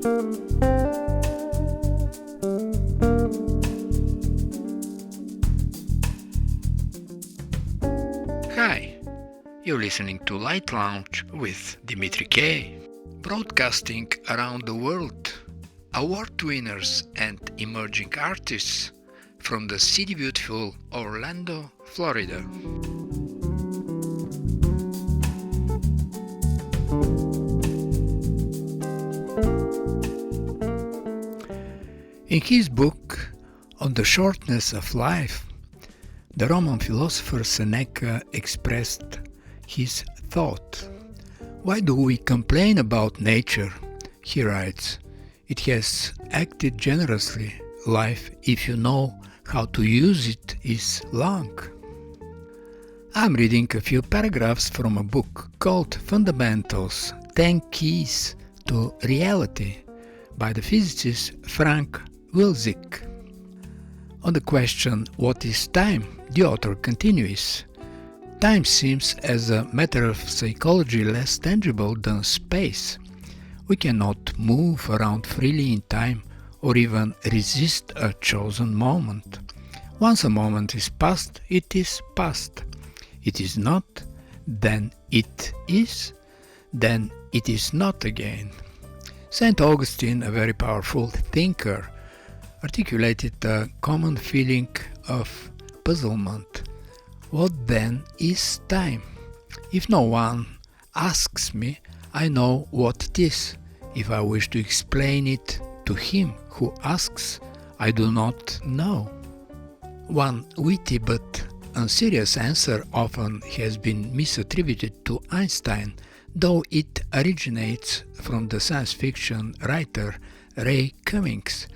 Hi, you're listening to Light Lounge with Dimitri K, broadcasting around the world, award winners and emerging artists from the city beautiful Orlando, Florida. In his book On the Shortness of Life, the Roman philosopher Seneca expressed his thought. Why do we complain about nature? He writes, it has acted generously. Life, if you know how to use it, is long. I'm reading a few paragraphs from a book called Fundamentals, 10 Keys to Reality by the physicist Frank Wilczek. On the question, what is time? The author continues, time seems as a matter of psychology less tangible than space. We cannot move around freely in time or even resist a chosen moment. Once a moment is past, it is past. It is not, then it is not again. St. Augustine, a very powerful thinker, articulated a common feeling of puzzlement. What then is time? If no one asks me, I know what it is. If I wish to explain it to him who asks, I do not know. One witty but unserious answer often has been misattributed to Einstein, though it originates from the science fiction writer Ray Cummings.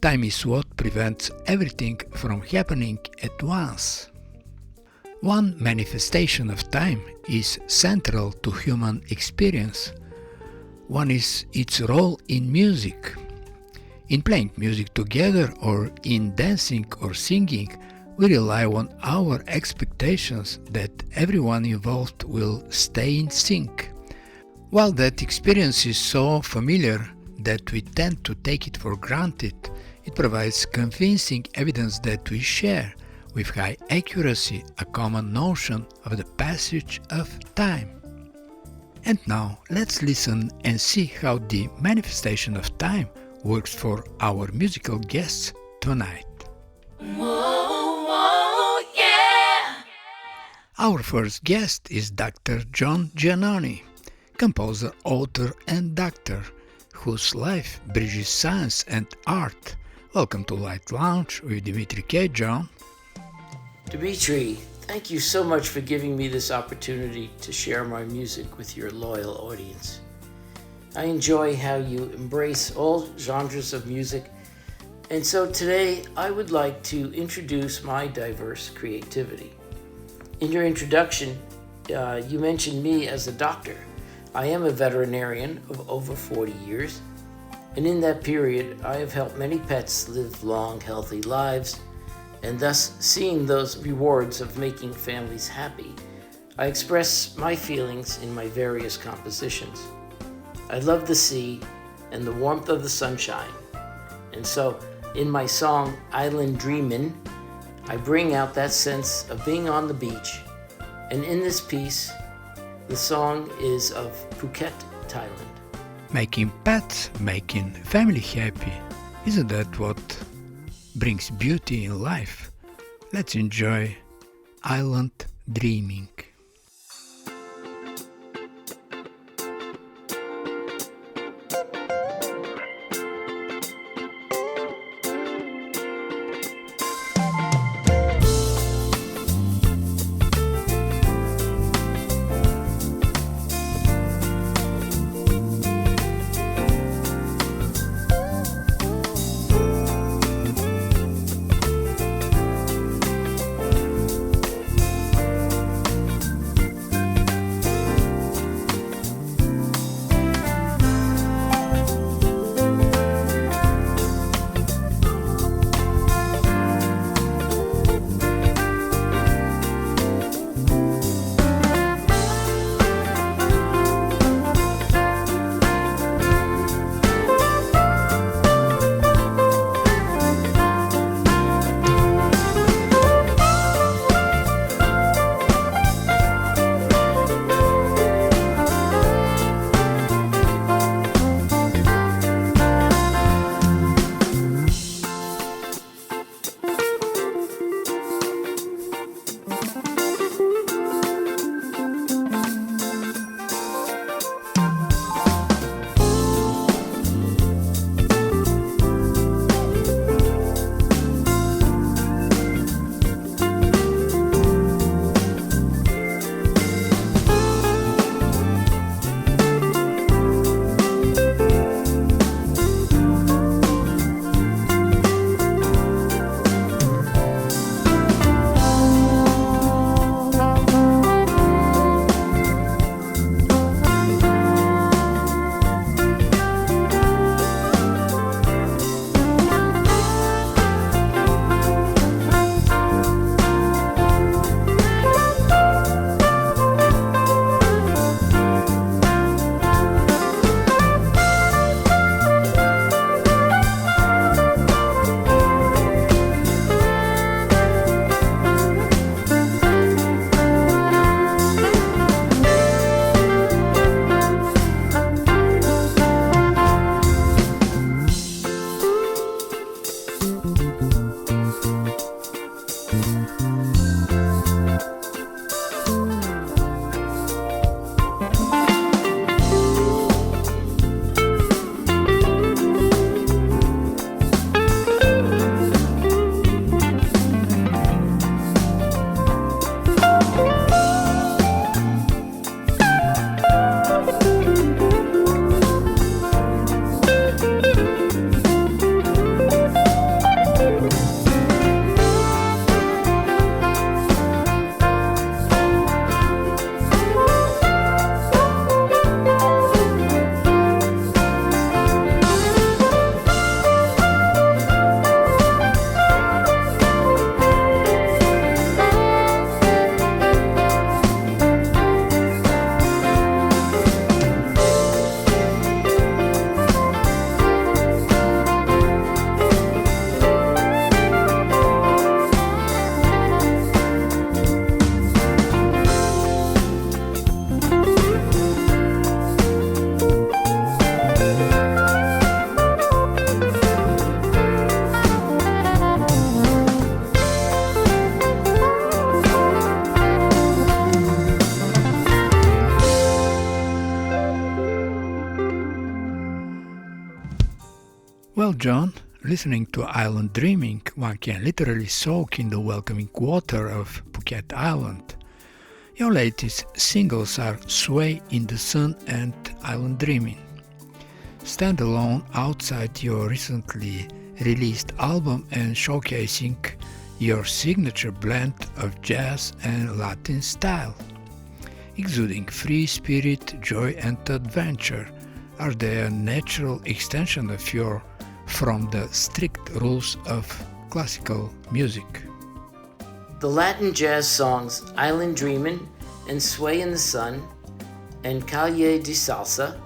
Time is what prevents everything from happening at once. One manifestation of time is central to human experience. One is its role in music. In playing music together or in dancing or singing, we rely on our expectations that everyone involved will stay in sync. While that experience is so familiar that we tend to take it for granted, it provides convincing evidence that we share, with high accuracy, a common notion of the passage of time. And now, let's listen and see how the manifestation of time works for our musical guests tonight. Whoa, whoa, yeah! Our first guest is Dr. John Giannone, composer, author, and doctor, whose life bridges science and art. Welcome to Light Lounge with Dimitri K. John. Dimitri, thank you so much for giving me this opportunity to share my music with your loyal audience. I enjoy how you embrace all genres of music, and so today I would like to introduce my diverse creativity. In your introduction, you mentioned me as a doctor. I am a veterinarian of over 40 years. And in that period, I have helped many pets live long, healthy lives, and thus seeing those rewards of making families happy, I express my feelings in my various compositions. I love the sea and the warmth of the sunshine, and so in my song, Island Dreamin', I bring out that sense of being on the beach, and in this piece, the song is of Phuket, Thailand. Making pets, making family happy, isn't that what brings beauty in life? Let's enjoy Island Dreaming. Well, John, listening to Island Dreaming, one can literally soak in the welcoming water of Phuket Island. Your latest singles are Sway in the Sun and Island Dreaming. Stand alone outside your recently released album and showcasing your signature blend of jazz and Latin style. Exuding free spirit, joy and adventure, are they a natural extension of your from the strict rules of classical music? The Latin jazz songs Island Dreamin' and Sway in the Sun and Calle de Salsa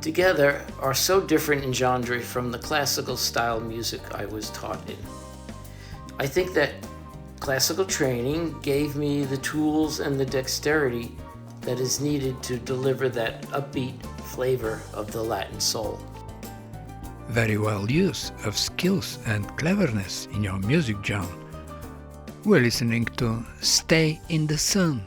together are so different in genre from the classical style music I was taught in. I think that classical training gave me the tools and the dexterity that is needed to deliver that upbeat flavor of the Latin soul. Very well use of skills and cleverness in your music, John. We're listening to Stay in the Sun.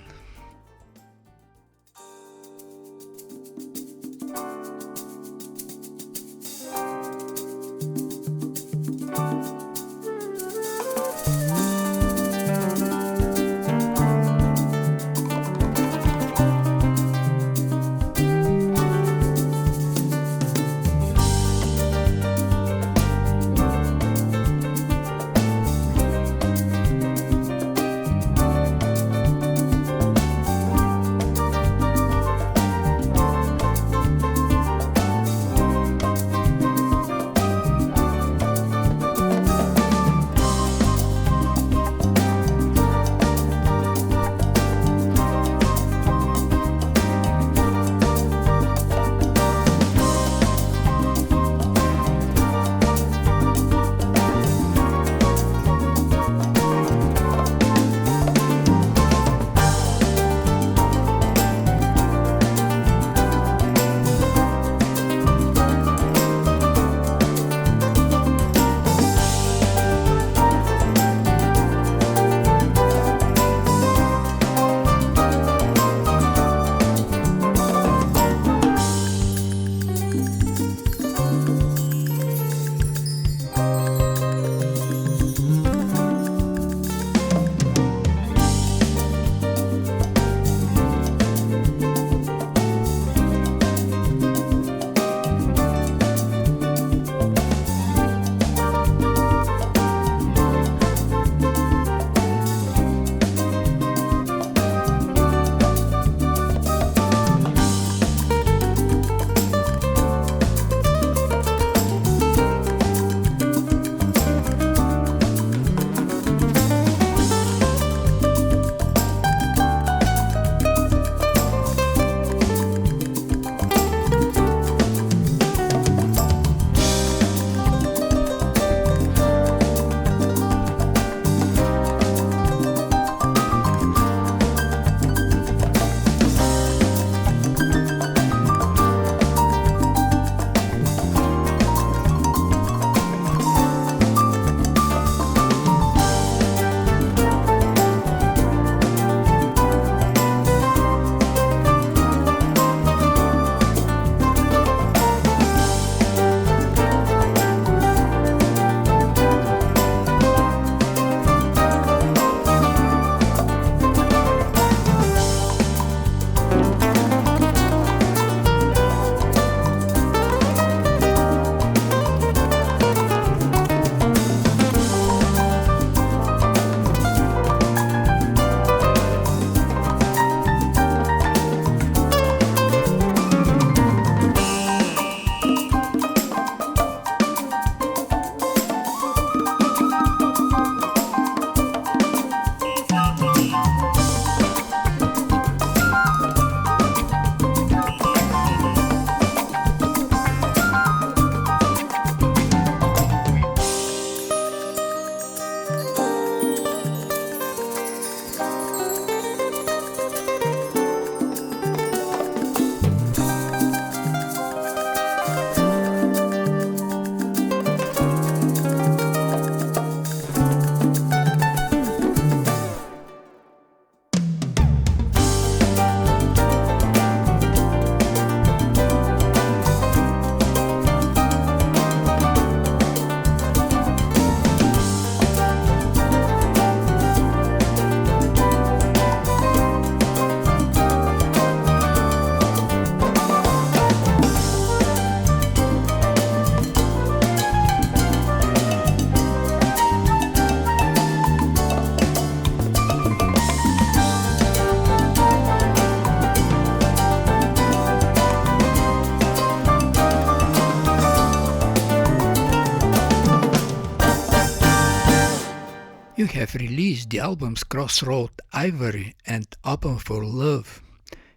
have released the albums Crossroad Ivory and Open for Love,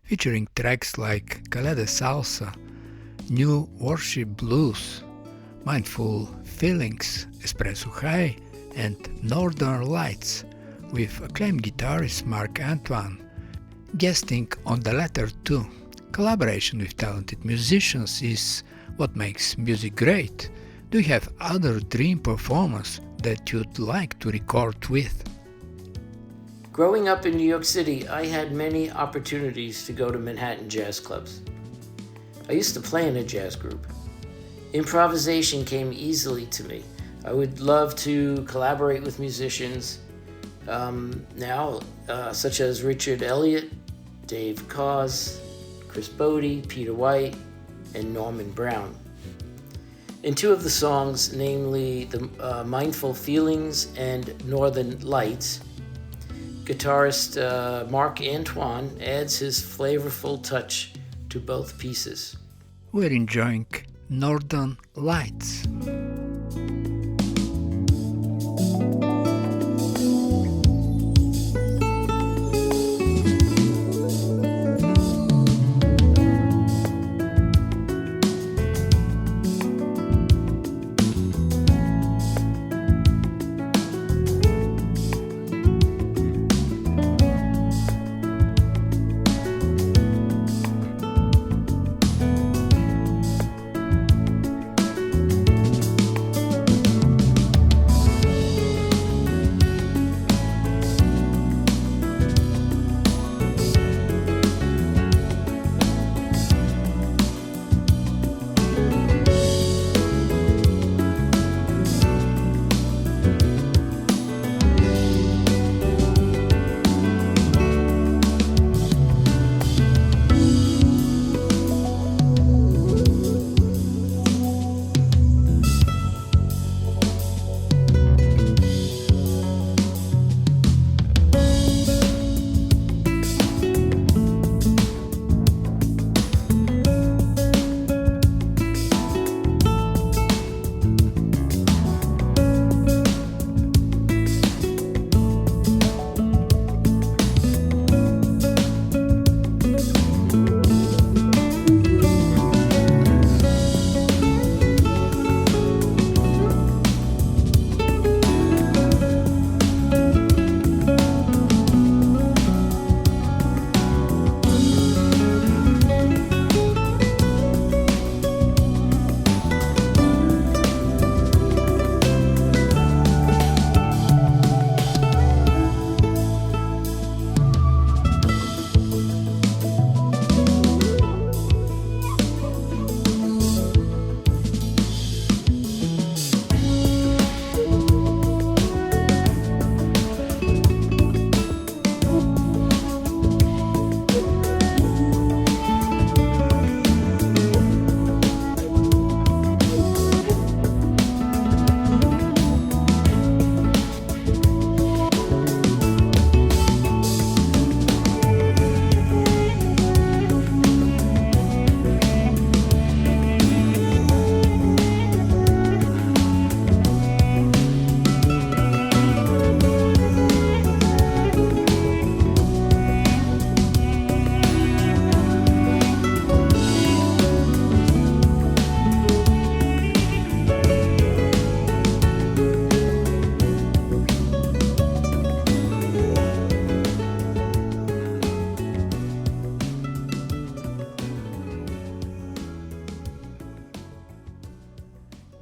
featuring tracks like Caleda Salsa, New Worship Blues, Mindful Feelings, Espresso High, and Northern Lights, with acclaimed guitarist Marc Antoine guesting on the latter two. Collaboration with talented musicians is what makes music great. Do you have other dream performers that you'd like to record with? Growing up in New York City, I had many opportunities to go to Manhattan jazz clubs. I used to play in a jazz group. Improvisation came easily to me. I would love to collaborate with musicians now, such as Richard Elliott, Dave Koz, Chris Bodie, Peter White, and Norman Brown. In two of the songs, namely the Mindful Feelings and Northern Lights, guitarist Marc Antoine adds his flavorful touch to both pieces. We're enjoying Northern Lights.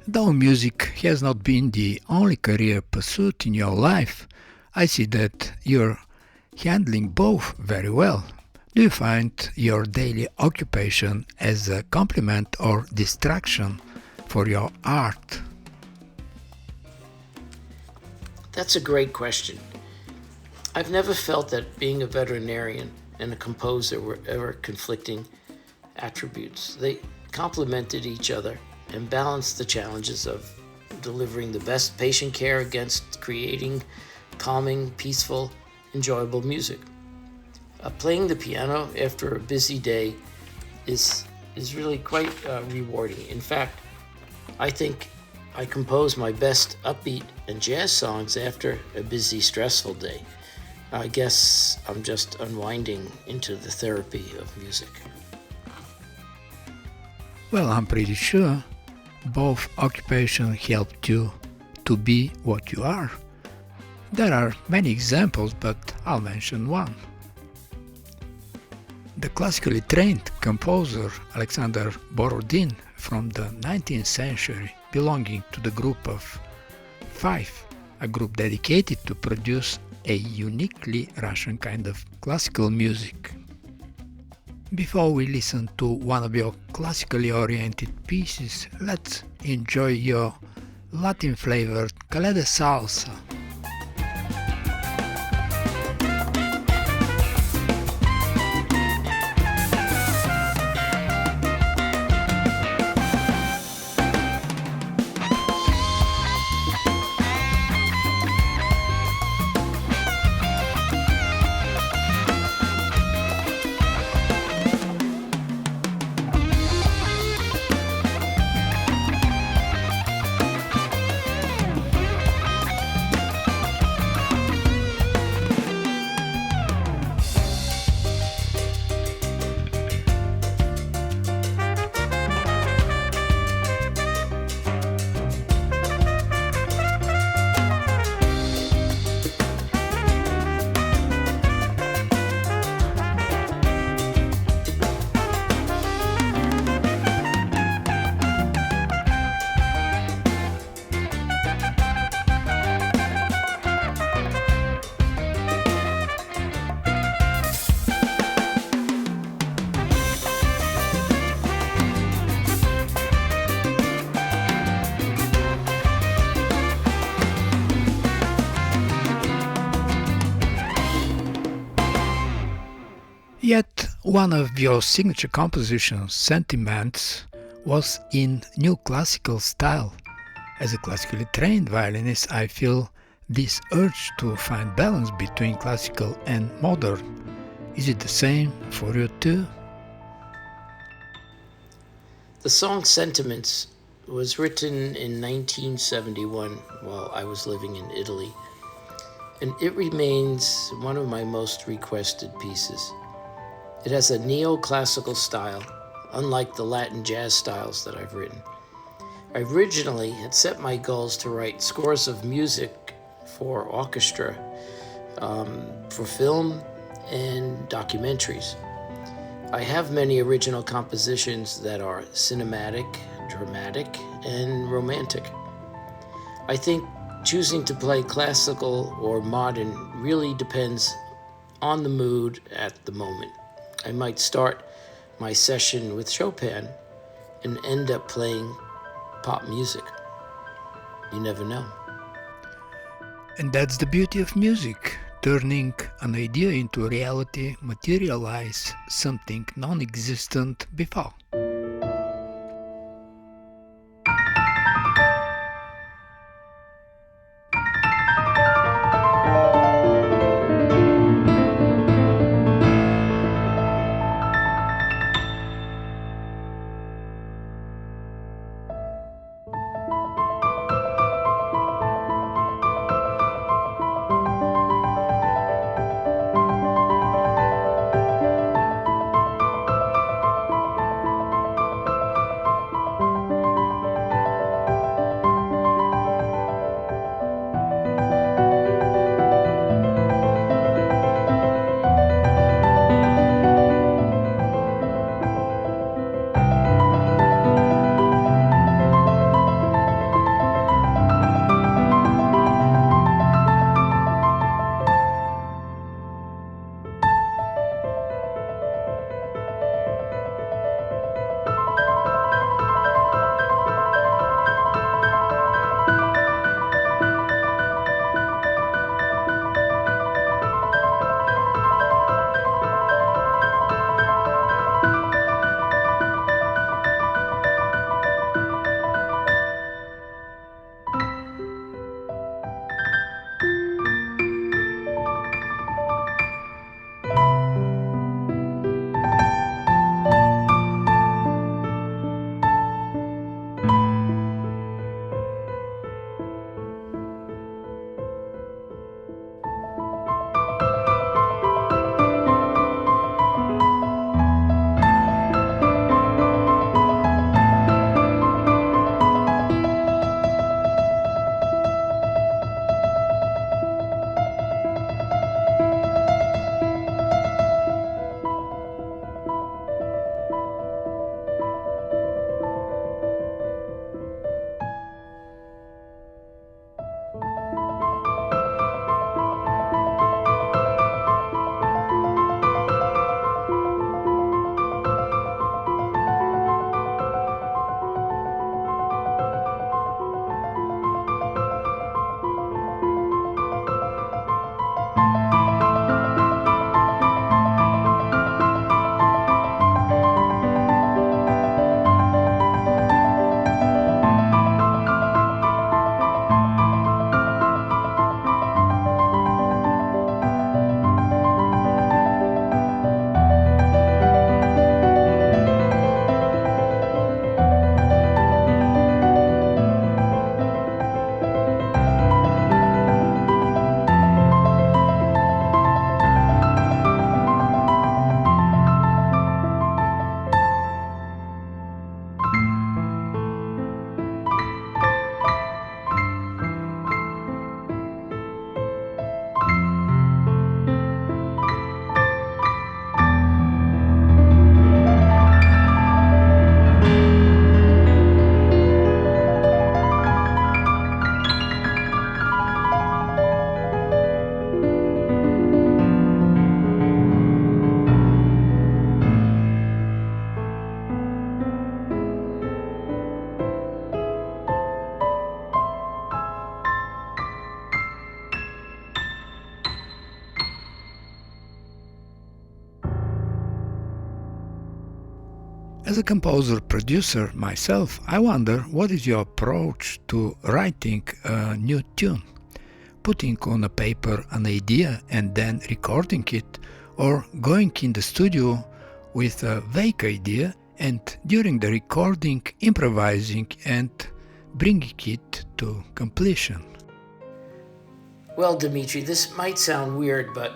Though music has not been the only career pursuit in your life, I see that you're handling both very well. Do you find your daily occupation as a complement or distraction for your art? That's a great question. I've never felt that being a veterinarian and a composer were ever conflicting attributes. They complemented each other and balanced the challenges of delivering the best patient care against creating calming, peaceful, enjoyable music. Playing the piano after a busy day is really quite rewarding. In fact, I think I compose my best upbeat and jazz songs after a busy, stressful day. I guess I'm just unwinding into the therapy of music. Well, I'm pretty sure both occupations helped you to be what you are. There are many examples, but I'll mention one. The classically trained composer Alexander Borodin from the 19th century, belonging to the group of five, a group dedicated to produce a uniquely Russian kind of classical music. Before we listen to one of your classically oriented pieces, let's enjoy your Latin-flavored Calede salsa. Yet one of your signature compositions, Sentiments, was in new classical style. As a classically trained violinist, I feel this urge to find balance between classical and modern. Is it the same for you too? The song Sentiments was written in 1971 while I was living in Italy, and it remains one of my most requested pieces. It has a neoclassical style, unlike the Latin jazz styles that I've written. I originally had set my goals to write scores of music for orchestra, for film, and documentaries. I have many original compositions that are cinematic, dramatic, and romantic. I think choosing to play classical or modern really depends on the mood at the moment. I might start my session with Chopin and end up playing pop music. You never know. And that's the beauty of music, turning an idea into reality, materialize something non-existent before. As a composer-producer myself, I wonder what is your approach to writing a new tune? Putting on a paper an idea and then recording it, or going in the studio with a vague idea and during the recording improvising and bringing it to completion? Well, Dimitri, this might sound weird, but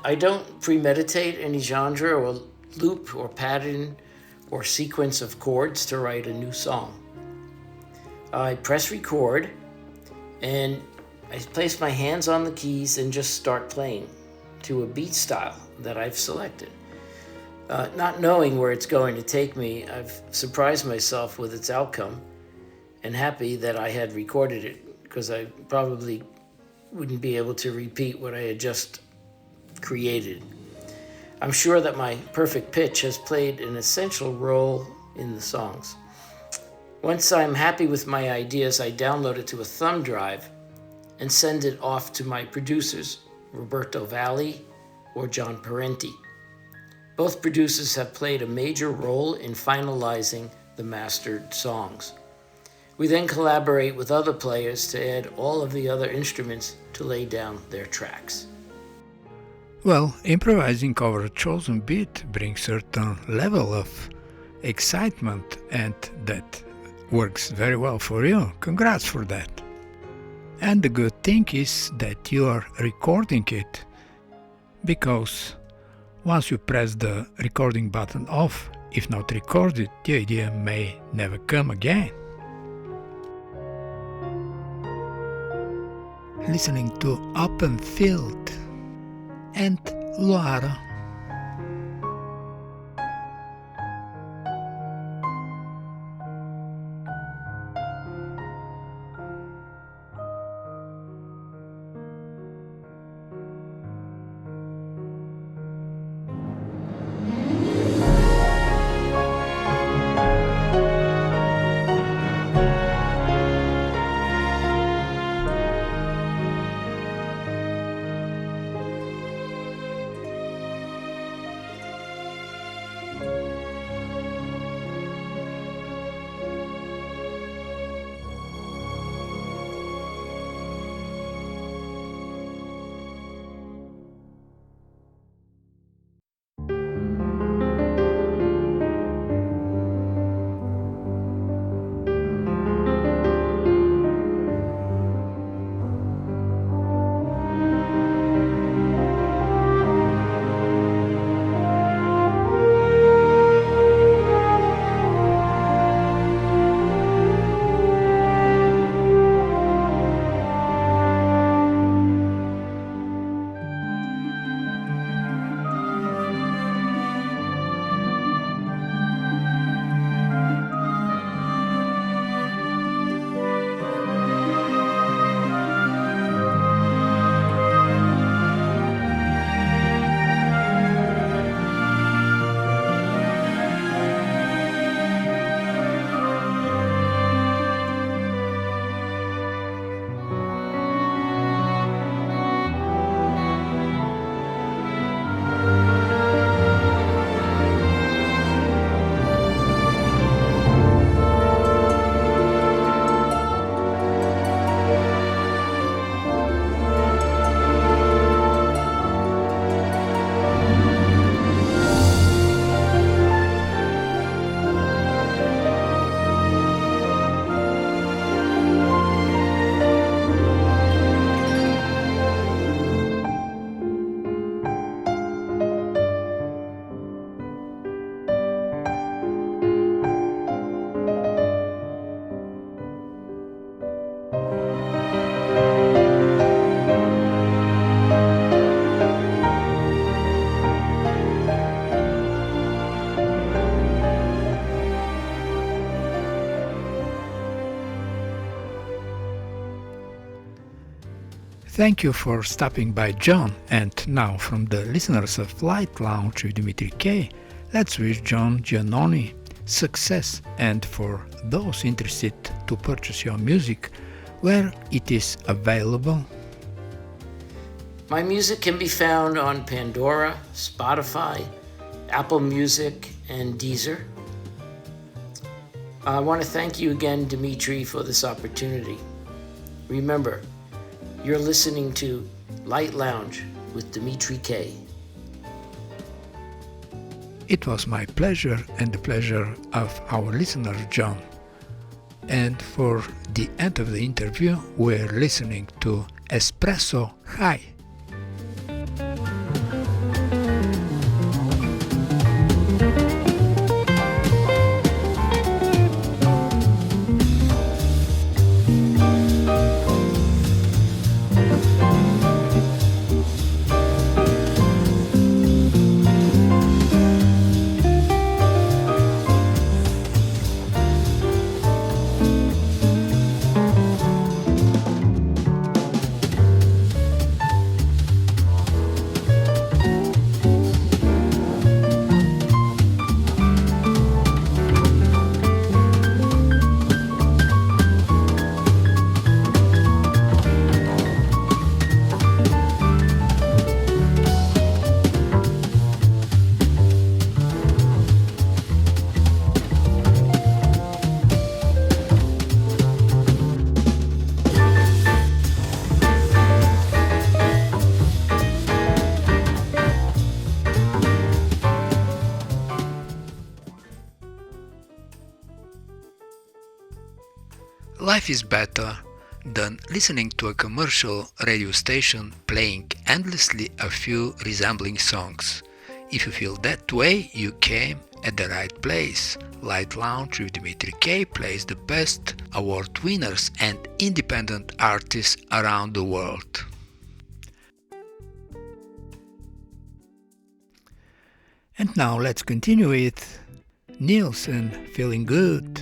I don't premeditate any genre or loop or pattern or sequence of chords to write a new song. I press record and I place my hands on the keys and just start playing to a beat style that I've selected. Not knowing where it's going to take me, I've surprised myself with its outcome and happy that I had recorded it, because I probably wouldn't be able to repeat what I had just created. I'm sure that my perfect pitch has played an essential role in the songs. Once I'm happy with my ideas, I download it to a thumb drive and send it off to my producers, Roberto Valli or John Parenti. Both producers have played a major role in finalizing the mastered songs. We then collaborate with other players to add all of the other instruments to lay down their tracks. Well, improvising over a chosen beat brings certain level of excitement, and that works very well for you. Congrats for that. And the good thing is that you are recording it, because once you press the recording button off, if not recorded, the idea may never come again. Listening to Open Field and Luara. Thank you for stopping by, John. And now, from the listeners of Flight Lounge with Dimitri K, let's wish John Giannone success, and for those interested to purchase your music, where it is available. My music can be found on Pandora, Spotify, Apple Music, and Deezer. I want to thank you again, Dimitri, for this opportunity. Remember, you're listening to Light Lounge with Dimitri K. It was my pleasure and the pleasure of our listener John. And for the end of the interview, we're listening to Espresso High. Life is better than listening to a commercial radio station playing endlessly a few resembling songs. If you feel that way, you came at the right place. Light Lounge with Dimitri K plays the best award winners and independent artists around the world. And now let's continue with NILS and Feeling Good.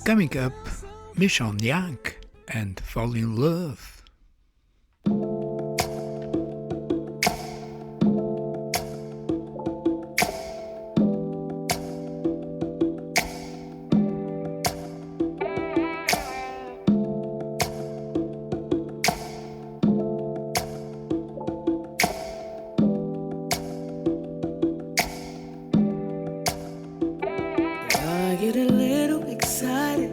Coming up, Michon Young and Fall in Love. I get a little excited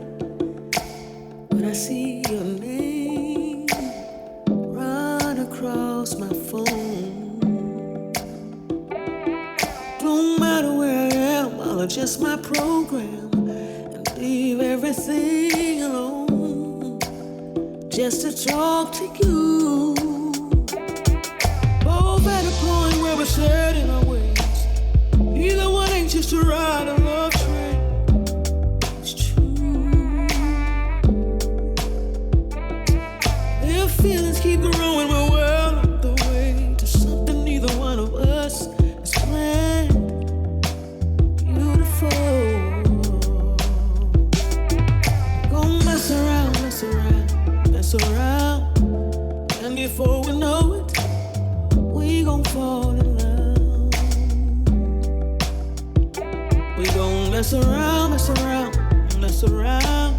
when I see your name run across my phone. Don't matter where I am, I'll adjust my program and leave everything alone just to talk to you. Both at a point where we're set in our ways. Neither one anxious to ride a love train. It's true. If feelings keep growing, we're well on the way to something neither one of us has planned. Beautiful. Gonna mess around, mess around, mess around. And before we know it, we gon' fall in love. We gon' mess around, mess around, mess around.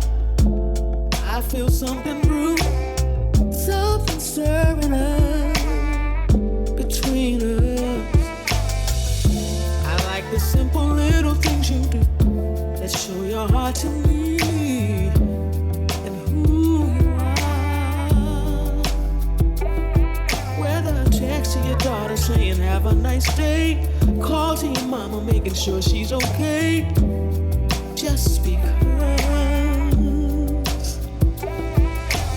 I feel something brewing, something stirring up between us. I like the simple little things you do that show your heart to me and who you are. Whether I text to your daughter saying have a nice day, call to your mama making sure she's okay, just because.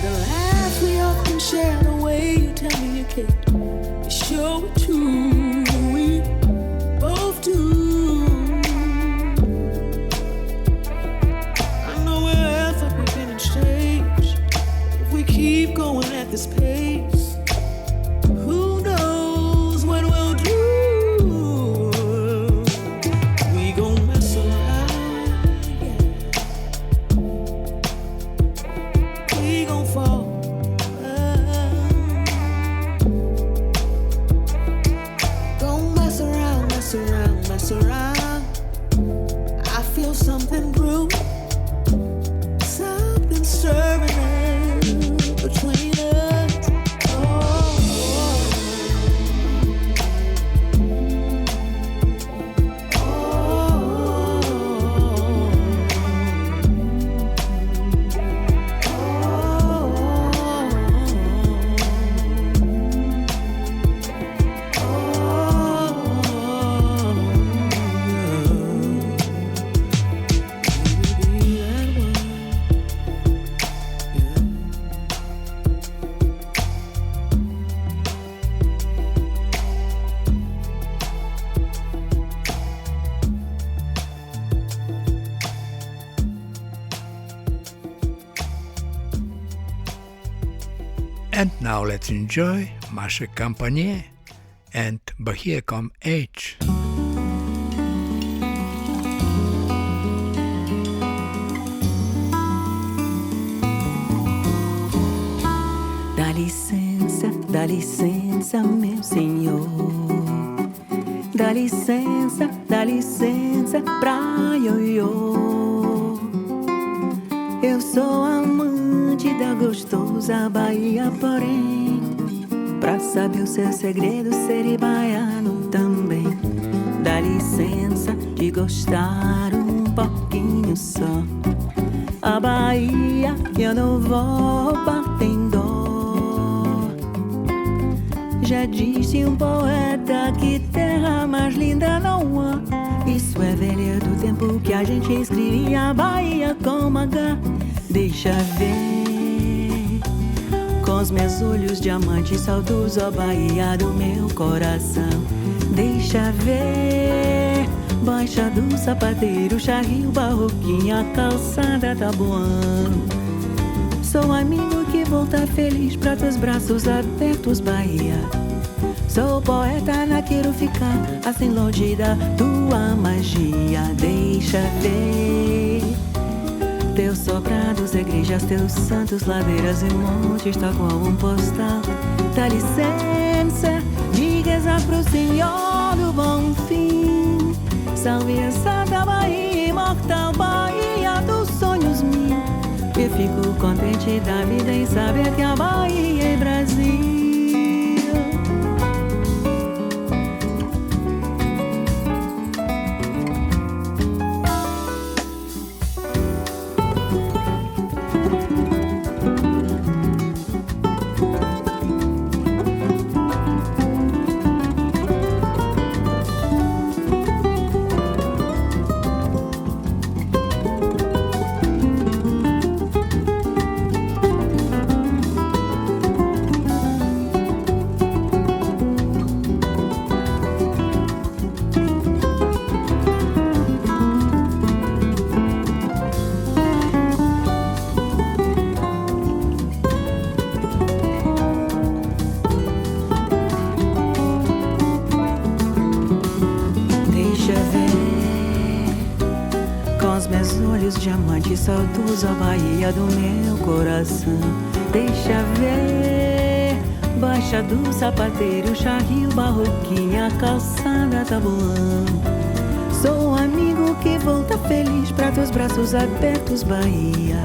The laugh we often share, the way you tell me you care, you show it too, we both do. I know we're else up beginning stage. If we keep going at this pace, who knows what we'll do. We gon' mess around, yeah. We gon' fall. Don't mess around, mess around, mess around. I feel something brewing, something stirring up between us. And now let's enjoy Masha Campagne and But Here Come Age. Dá licença, meu senhor. Dá licença pra ioiô. Eu sou amante da gostosa Bahia, porém, pra saber o seu segredo, serei baiano também. Dá licença de gostar um pouquinho só. A Bahia eu não vou batendo. Já disse um poeta que terra mais linda não há. Isso é velha do tempo que a gente escrevia Bahia com H. Deixa ver, com os meus olhos diamantes saltos, ó Bahia do meu coração. Deixa ver, baixa do sapateiro, charrinho, barroquinha, calçada Taboão. Sou amigo que volta feliz pra teus braços abertos, Bahia. Sou poeta, não quero ficar assim longe da tua magia. Deixa ver, Teus sobrados, igrejas, teus santos, ladeiras e montes, tal qual um postal. Dá licença, digas pro Senhor do bom fim. Salve a Santa Bahia, imortal Bahia dos sonhos mil. Eu fico contente da vida em saber que a Bahia é Brasil. Diamante saudoso, a Bahia do meu coração. Deixa ver, baixa do sapateiro, charril, barroquinha, calçada, tabuão. Sou amigo que volta feliz pra teus braços abertos, Bahia.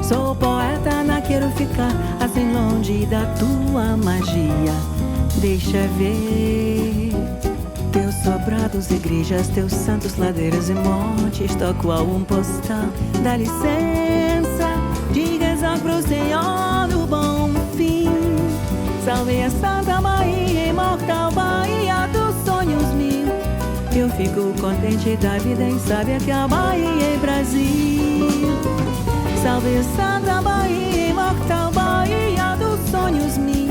Sou poeta, não quero ficar assim longe da tua magia. Deixa ver teus sobrados, igrejas, teus santos, ladeiras e montes, tal qual um postal. Dá licença, digas pro Senhor do bom fim. Salve a Santa Bahia, imortal Bahia dos sonhos mil. Eu fico contente da vida em saber que a Bahia é Brasil. Salve a Santa Bahia, imortal Bahia dos sonhos mil.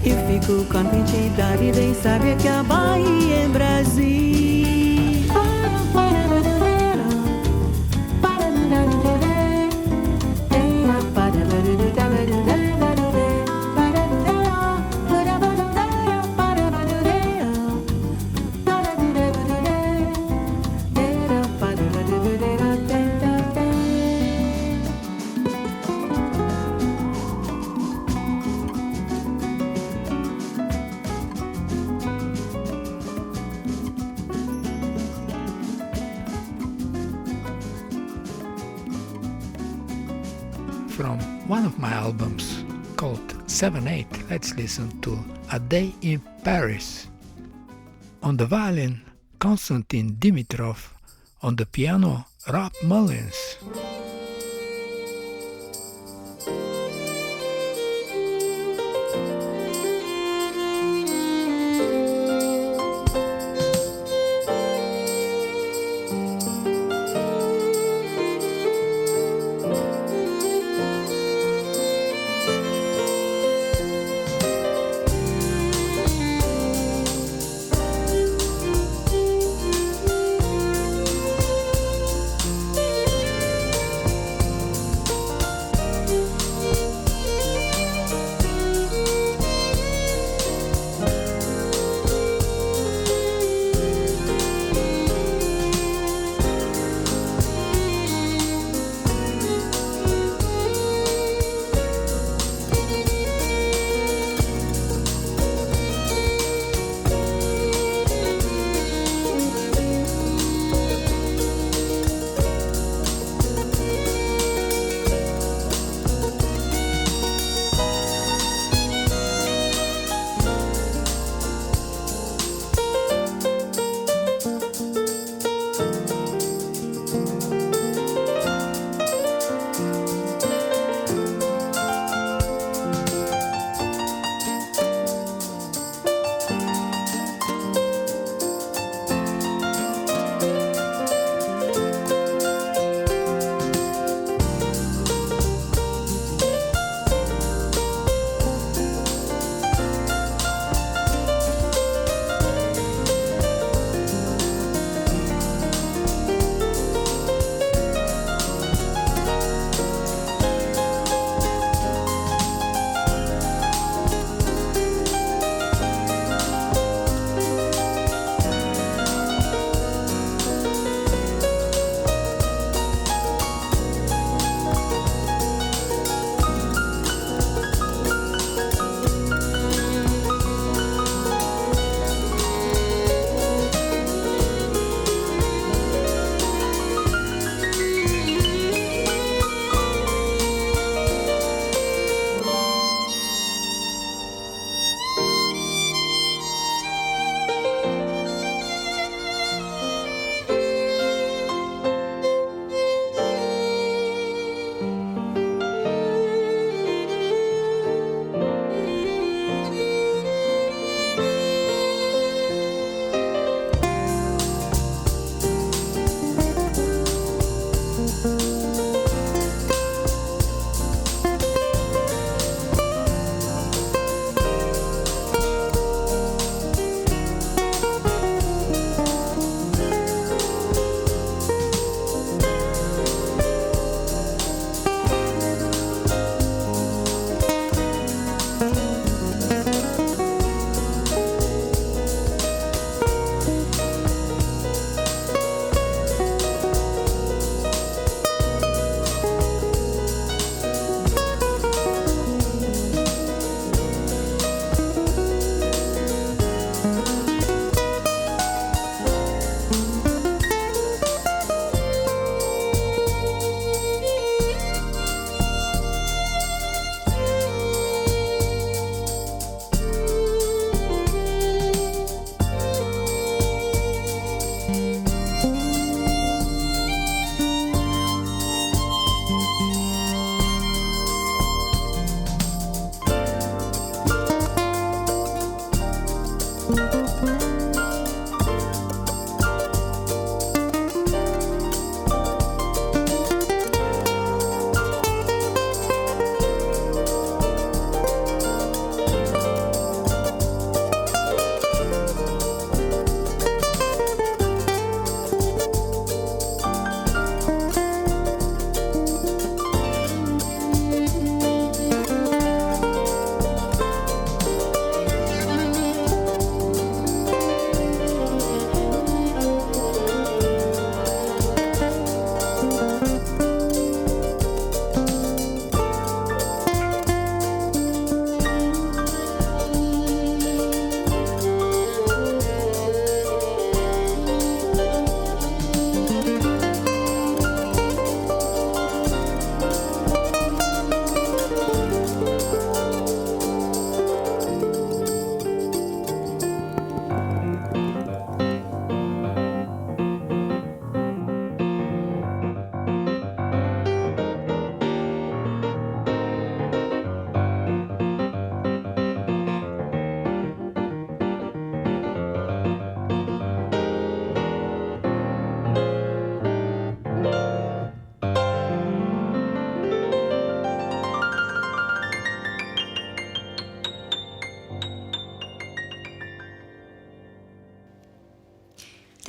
Eu fico contente da vida em saber que a Bahia é Brasil. From one of my albums called 7/8, let's listen to A Day in Paris. On the violin, Konstantin Dimitrov. On the piano, Rob Mullins.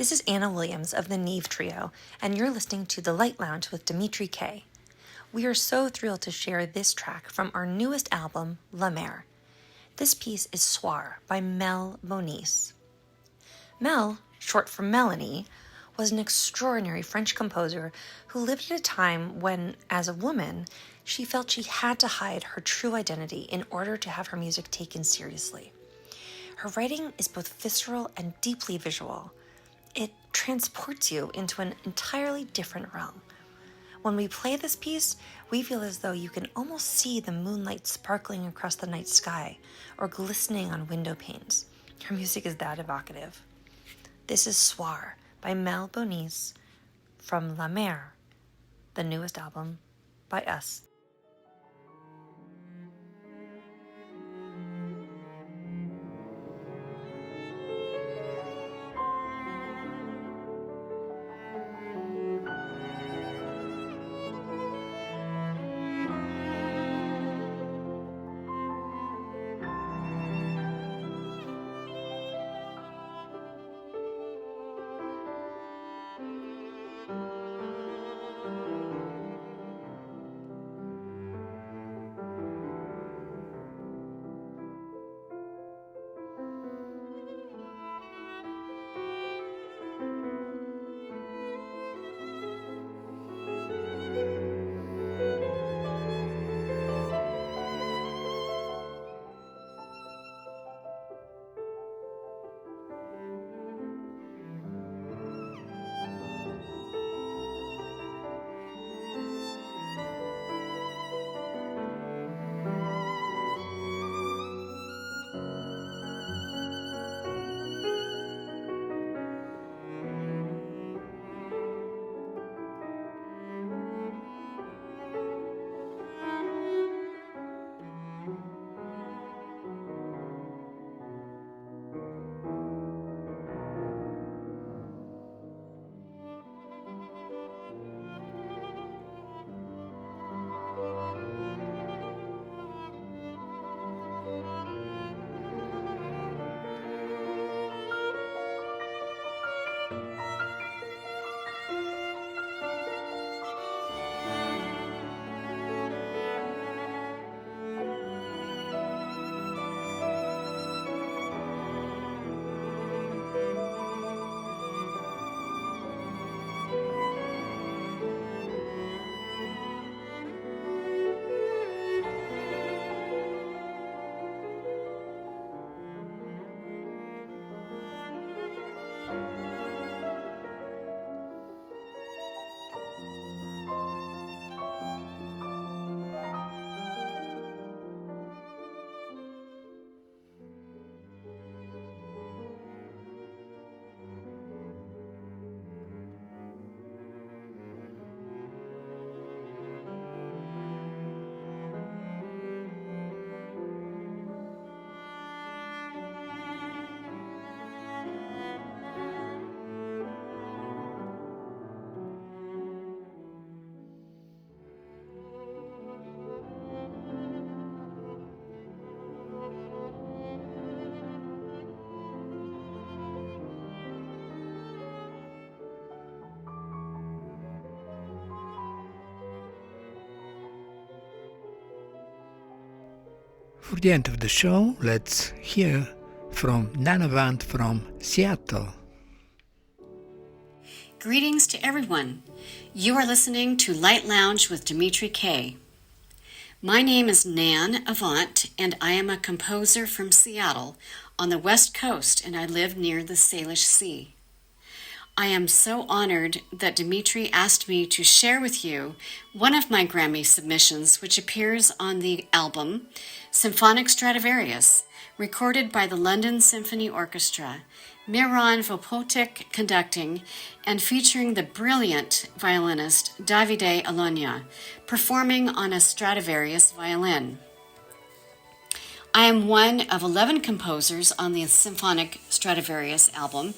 This is Anna Williams of the NEAVE Trio, and you're listening to The Light Lounge with Dimitri K. We are so thrilled to share this track from our newest album, La Mer. This piece is Soir by Mel Bonis. Mel, short for Melanie, was an extraordinary French composer who lived at a time when, as a woman, she felt she had to hide her true identity in order to have her music taken seriously. Her writing is both visceral and deeply visual. It transports you into an entirely different realm. When we play this piece, we feel as though you can almost see the moonlight sparkling across the night sky or glistening on window panes. Her music is that evocative. This is Soir by Mel Bonis from La Mer, the newest album by us. For the end of the show, let's hear from Nan Avant from Seattle. Greetings to everyone. You are listening to Light Lounge with Dimitri K. My name is Nan Avant, and I am a composer from Seattle on the West Coast, and I live near the Salish Sea. I am so honored that Dimitri asked me to share with you one of my Grammy submissions, which appears on the album Symphonic Stradivarius, recorded by the London Symphony Orchestra, Miron Vopotic conducting, and featuring the brilliant violinist Davide Alogna, performing on a Stradivarius violin. I am one of 11 composers on the Symphonic Stradivarius album,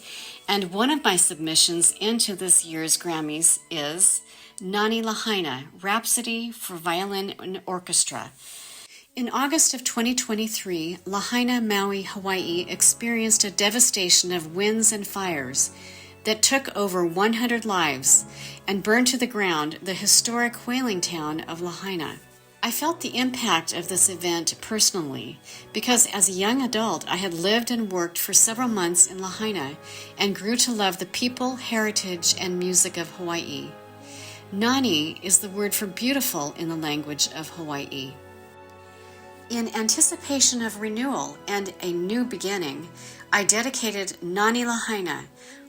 and one of my submissions into this year's Grammys is Nani Lahaina, Rhapsody for Violin and Orchestra. In August of 2023, Lahaina, Maui, Hawaii experienced a devastation of winds and fires, that took over 100 lives and burned to the ground the historic whaling town of Lahaina. I felt the impact of this event personally because as a young adult I had lived and worked for several months in Lahaina and grew to love the people, heritage, and music of Hawaii. Nani is the word for beautiful in the language of Hawaii. In anticipation of renewal and a new beginning, I dedicated Nani Lahaina,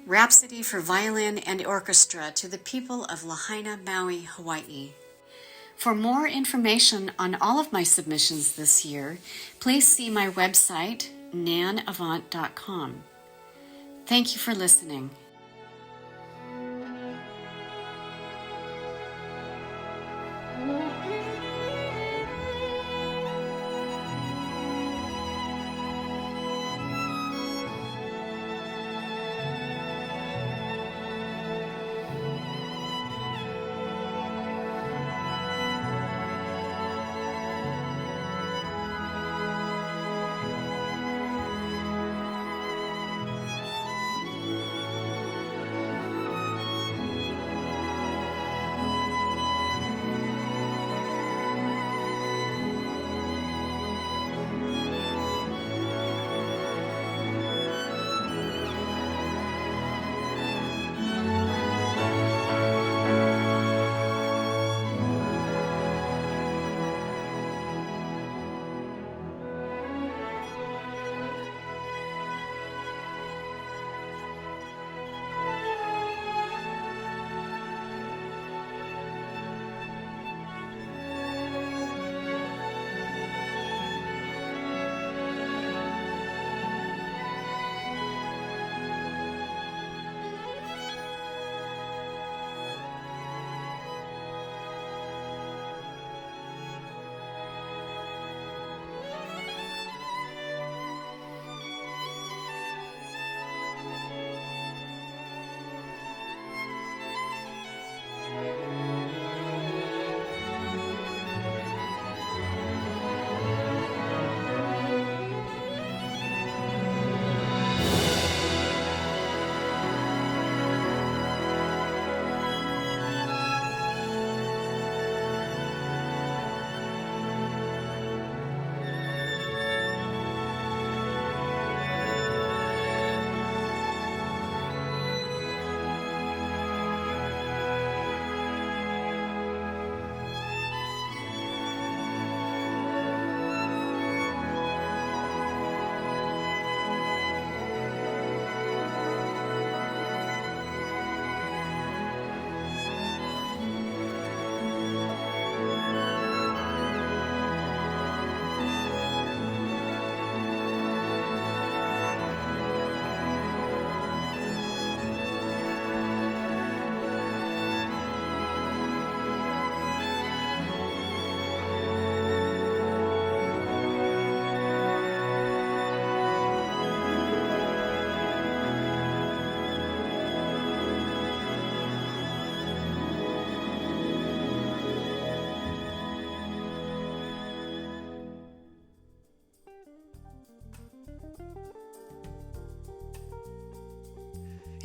Rhapsody for Violin and Orchestra, to the people of Lahaina, Maui, Hawaii. For more information on all of my submissions this year, please see my website, nanavant.com. Thank you for listening.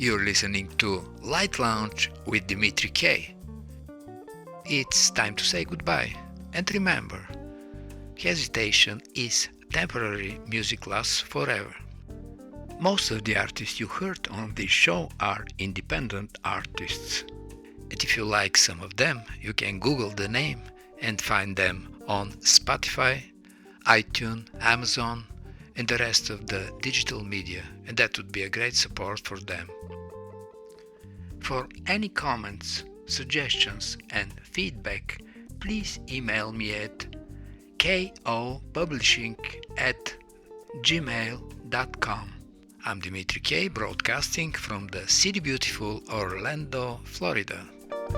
You're listening to Light Lounge with Dimitri K. It's time to say goodbye, and remember, hesitation is temporary, music lasts forever. Most of the artists you heard on this show are independent artists. And if you like some of them, you can Google the name and find them on Spotify, iTunes, Amazon, and the rest of the digital media, and that would be a great support for them. For any comments, suggestions, and feedback, please email me at kopublishing@gmail.com. I'm Dimitri K, broadcasting from the city beautiful Orlando, Florida. Hey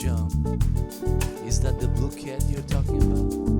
John, is that the blue cat you're talking about?